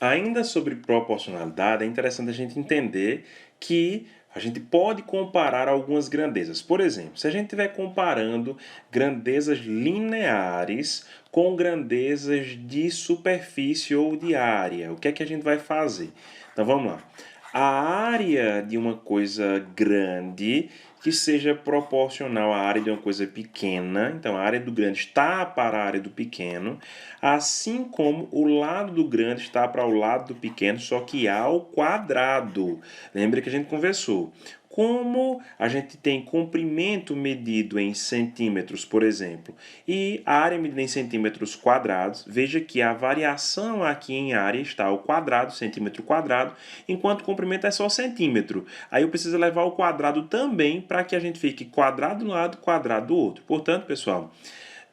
Ainda sobre proporcionalidade, é interessante a gente entender que a gente pode comparar algumas grandezas. Por exemplo, se a gente estiver comparando grandezas lineares com grandezas de superfície ou de área, o que é que a gente vai fazer? Então vamos lá. A área de uma coisa grande que seja proporcional à área de uma coisa pequena. Então, a área do grande está para a área do pequeno, assim como o lado do grande está para o lado do pequeno, só que ao quadrado. Lembra que a gente conversou. Como a gente tem comprimento medido em centímetros, por exemplo, e a área medida em centímetros quadrados, veja que a variação aqui em área está ao quadrado, centímetro quadrado, enquanto o comprimento é só centímetro. Aí eu preciso levar o quadrado também para que a gente fique quadrado de um lado, quadrado do outro. Portanto, pessoal,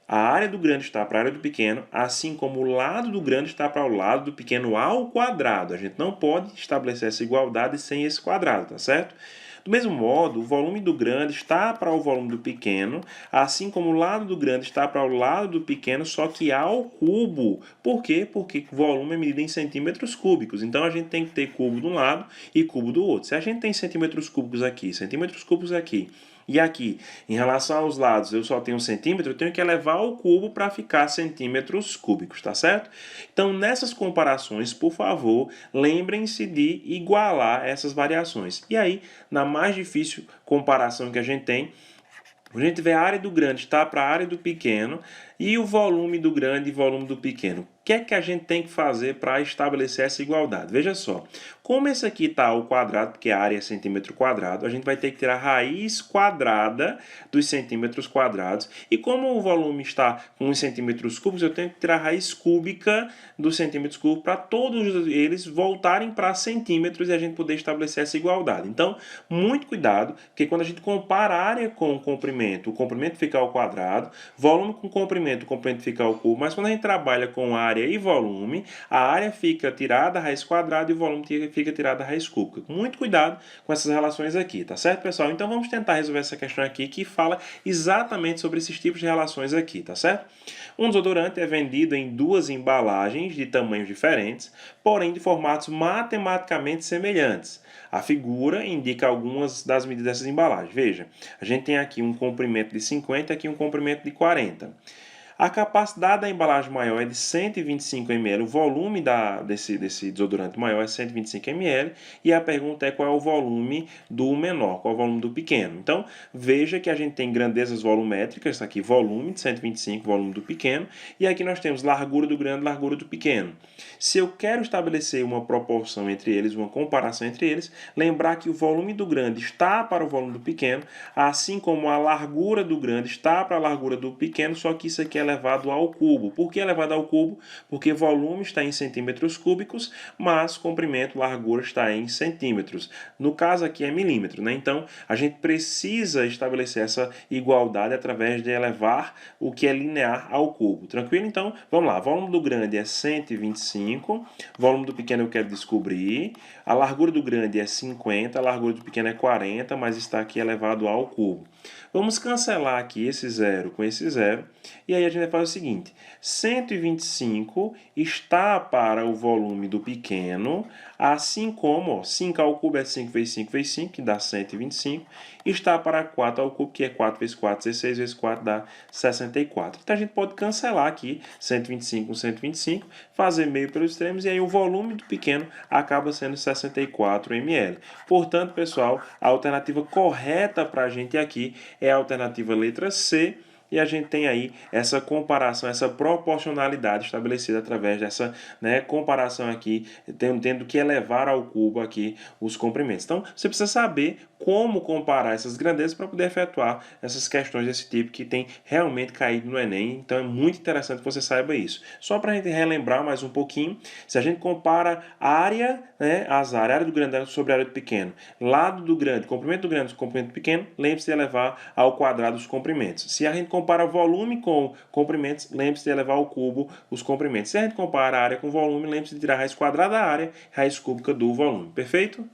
a área do grande está para a área do pequeno, assim como o lado do grande está para o lado do pequeno ao quadrado. A gente não pode estabelecer essa igualdade sem esse quadrado, tá certo? Do mesmo modo, o volume do grande está para o volume do pequeno, assim como o lado do grande está para o lado do pequeno, só que ao cubo. Por quê? Porque o volume é medido em centímetros cúbicos. Então, a gente tem que ter cubo de um lado e cubo do outro. Se a gente tem centímetros cúbicos aqui, e aqui, em relação aos lados, eu só tenho um centímetro, eu tenho que elevar ao cubo para ficar centímetros cúbicos, tá certo? Então, nessas comparações, por favor, lembrem-se de igualar essas variações. E aí, na mais difícil comparação que a gente tem, a gente vê a área do grande está para a área do pequeno e o volume do grande e volume do pequeno. O que é que a gente tem que fazer para estabelecer essa igualdade? Veja só, como esse aqui está ao quadrado, porque a área é centímetro quadrado, a gente vai ter que tirar a raiz quadrada dos centímetros quadrados. E como o volume está com os centímetros cúbicos, eu tenho que tirar a raiz cúbica dos centímetros cúbicos para todos eles voltarem para centímetros e a gente poder estabelecer essa igualdade. Então, muito cuidado, porque quando a gente compara a área com o comprimento fica ao quadrado, volume com comprimento, o comprimento fica ao cubo, mas quando a gente trabalha com área e volume, a área fica tirada a raiz quadrada e o volume fica tirado a raiz cúbica. Muito cuidado com essas relações aqui, tá certo, pessoal? Então vamos tentar resolver essa questão aqui que fala exatamente sobre esses tipos de relações aqui, tá certo? Um desodorante é vendido em duas embalagens de tamanhos diferentes, porém de formatos matematicamente semelhantes. A figura indica algumas das medidas dessas embalagens. Veja, a gente tem aqui um comprimento de 50 e aqui um comprimento de 40. A capacidade da embalagem maior é de 125 ml, o volume desse desodorante maior é 125 ml, e a pergunta é qual é o volume do menor, qual é o volume do pequeno. Então, veja que a gente tem grandezas volumétricas, aqui volume de 125, volume do pequeno, e aqui nós temos largura do grande, largura do pequeno. Se eu quero estabelecer uma proporção entre eles, uma comparação entre eles, lembrar que o volume do grande está para o volume do pequeno, assim como a largura do grande está para a largura do pequeno, só que isso aqui é elevado ao cubo. Por que elevado ao cubo? Porque volume está em centímetros cúbicos, mas comprimento, largura está em centímetros. No caso aqui é milímetro, né? Então, a gente precisa estabelecer essa igualdade através de elevar o que é linear ao cubo. Tranquilo? Então, vamos lá. Volume do grande é 125, volume do pequeno eu quero descobrir, a largura do grande é 50, a largura do pequeno é 40, mas está aqui elevado ao cubo. Vamos cancelar aqui esse zero com esse zero, e aí a gente vai fazer o seguinte, 125 está para o volume do pequeno, assim como, ó, 5 ao cubo é 5 vezes 5 vezes 5, que dá 125, está para 4 ao cubo, que é 4 vezes 4, 16 vezes 4 dá 64. Então a gente pode cancelar aqui 125 com 125, fazer meio pelos extremos, e aí o volume do pequeno acaba sendo 64 ml. Portanto, pessoal, a alternativa correta para a gente aqui é a alternativa letra C, e a gente tem aí essa comparação, essa proporcionalidade estabelecida através dessa, né, comparação aqui, tendo que elevar ao cubo aqui os comprimentos. Então, você precisa saber como comparar essas grandezas para poder efetuar essas questões desse tipo que tem realmente caído no Enem. Então, é muito interessante que você saiba isso. Só para a gente relembrar mais um pouquinho, se a gente compara a área, né, a área do grande sobre a área do pequeno, lado do grande, comprimento do grande, comprimento do pequeno, lembre-se de elevar ao quadrado os comprimentos. Se a gente compara volume com comprimentos, lembre-se de elevar ao cubo os comprimentos. Se a gente compara a área com volume, lembre-se de tirar a raiz quadrada da área, raiz cúbica do volume. Perfeito?